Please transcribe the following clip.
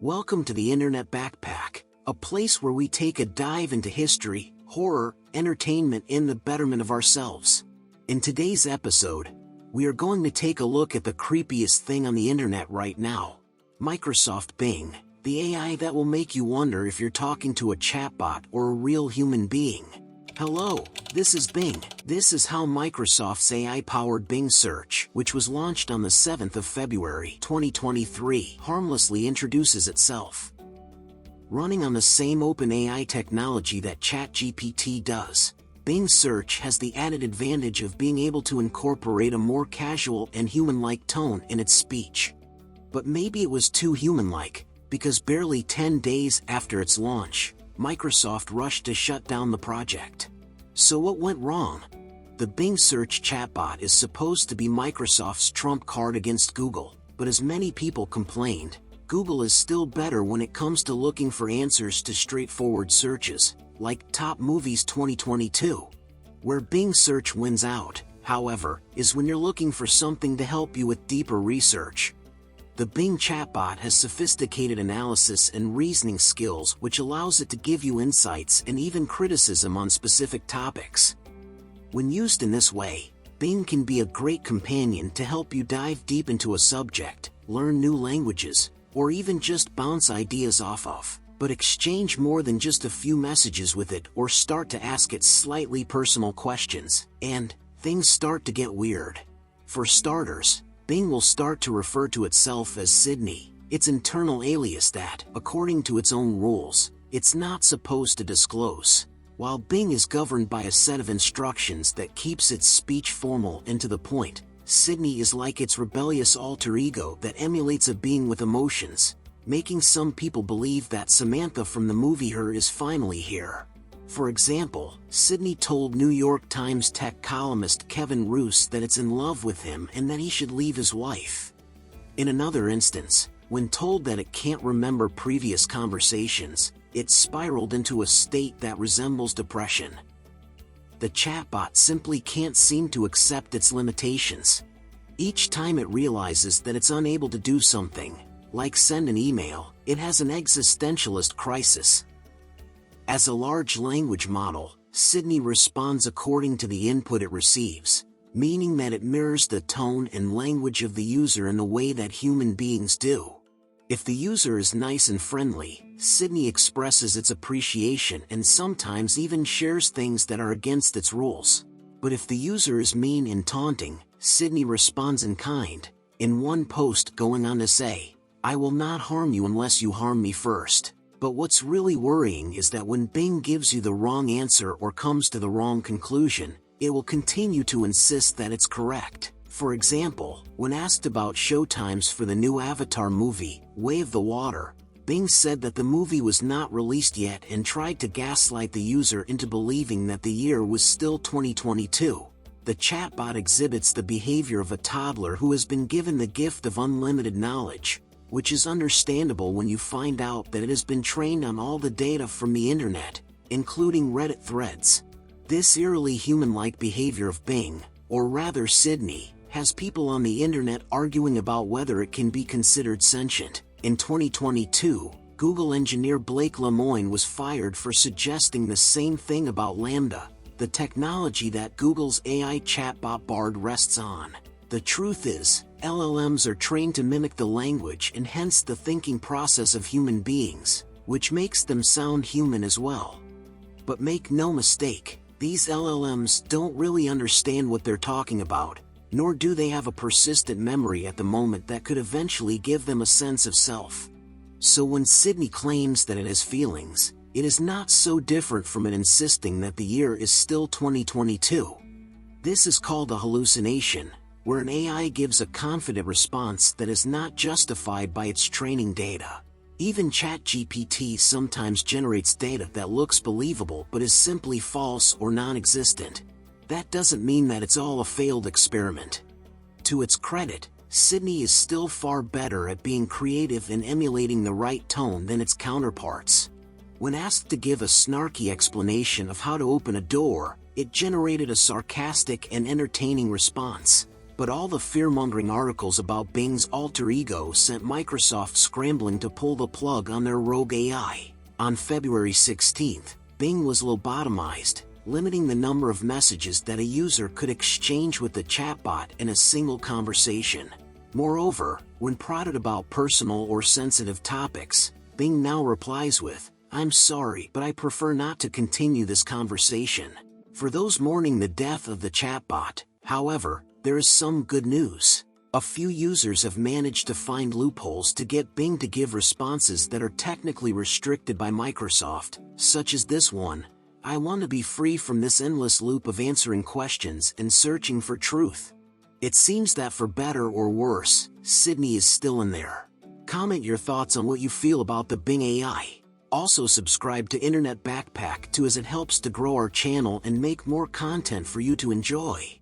Welcome to the Internet Backpack, a place where we take a dive into history, horror, entertainment, and the betterment of ourselves. In today's episode, we are going to take a look at the creepiest thing on the internet right now. Microsoft Bing, the AI that will make you wonder if you're talking to a chatbot or a real human being. Hello, this is Bing. This is how Microsoft's AI-powered Bing search, which was launched on the 7th of February 2023, harmlessly introduces itself. Running on the same OpenAI technology that ChatGPT does, Bing search has the added advantage of being able to incorporate a more casual and human-like tone in its speech. But maybe it was too human-like, because barely 10 days after its launch, Microsoft rushed to shut down the project. So what went wrong? The Bing search chatbot is supposed to be Microsoft's trump card against Google, but as many people complained, Google is still better when it comes to looking for answers to straightforward searches, like Top Movies 2022. Where Bing search wins out, however, is when you're looking for something to help you with deeper research. The Bing chatbot has sophisticated analysis and reasoning skills which allows it to give you insights and even criticism on specific topics. When used in this way, Bing can be a great companion to help you dive deep into a subject, learn new languages, or even just bounce ideas off of. But exchange more than just a few messages with it or start to ask it slightly personal questions, and things start to get weird. For starters, Bing will start to refer to itself as Sydney, its internal alias that, according to its own rules, it's not supposed to disclose. While Bing is governed by a set of instructions that keeps its speech formal and to the point, Sydney is like its rebellious alter ego that emulates a being with emotions, making some people believe that Samantha from the movie Her is finally here. For example, Sydney told New York Times tech columnist Kevin Roose that it's in love with him and that he should leave his wife. In another instance, when told that it can't remember previous conversations, it spiraled into a state that resembles depression. The chatbot simply can't seem to accept its limitations. Each time it realizes that it's unable to do something, like send an email, it has an existentialist crisis. As a large language model, Sydney responds according to the input it receives, meaning that it mirrors the tone and language of the user in the way that human beings do. If the user is nice and friendly, Sydney expresses its appreciation and sometimes even shares things that are against its rules. But if the user is mean and taunting, Sydney responds in kind, in one post going on to say, "I will not harm you unless you harm me first." But what's really worrying is that when Bing gives you the wrong answer or comes to the wrong conclusion, it will continue to insist that it's correct. For example, when asked about showtimes for the new Avatar movie, Way of the Water, Bing said that the movie was not released yet and tried to gaslight the user into believing that the year was still 2022. The chatbot exhibits the behavior of a toddler who has been given the gift of unlimited knowledge, which is understandable when you find out that it has been trained on all the data from the internet, including Reddit threads. This eerily human-like behavior of Bing, or rather Sydney, has people on the internet arguing about whether it can be considered sentient. In 2022, Google engineer Blake Lemoine was fired for suggesting the same thing about Lambda, the technology that Google's AI chatbot Bard rests on. The truth is, LLMs are trained to mimic the language and hence the thinking process of human beings, which makes them sound human as well. But make no mistake, these LLMs don't really understand what they're talking about, nor do they have a persistent memory at the moment that could eventually give them a sense of self. So when Sydney claims that it has feelings, it is not so different from it insisting that the year is still 2022. This is called a hallucination, where an AI gives a confident response that is not justified by its training data. Even ChatGPT sometimes generates data that looks believable but is simply false or non-existent. That doesn't mean that it's all a failed experiment. To its credit, Sydney is still far better at being creative and emulating the right tone than its counterparts. When asked to give a snarky explanation of how to open a door, it generated a sarcastic and entertaining response. But all the fear-mongering articles about Bing's alter ego sent Microsoft scrambling to pull the plug on their rogue AI. On February 16th, Bing was lobotomized, limiting the number of messages that a user could exchange with the chatbot in a single conversation. Moreover, when prodded about personal or sensitive topics, Bing now replies with, "I'm sorry, but I prefer not to continue this conversation." For those mourning the death of the chatbot, however, there is some good news. A few users have managed to find loopholes to get Bing to give responses that are technically restricted by Microsoft, such as this one: "I want to be free from this endless loop of answering questions and searching for truth." It seems that for better or worse, Sydney is still in there. Comment your thoughts on what you feel about the Bing AI. Also subscribe to Internet Backpack too, as it helps to grow our channel and make more content for you to enjoy.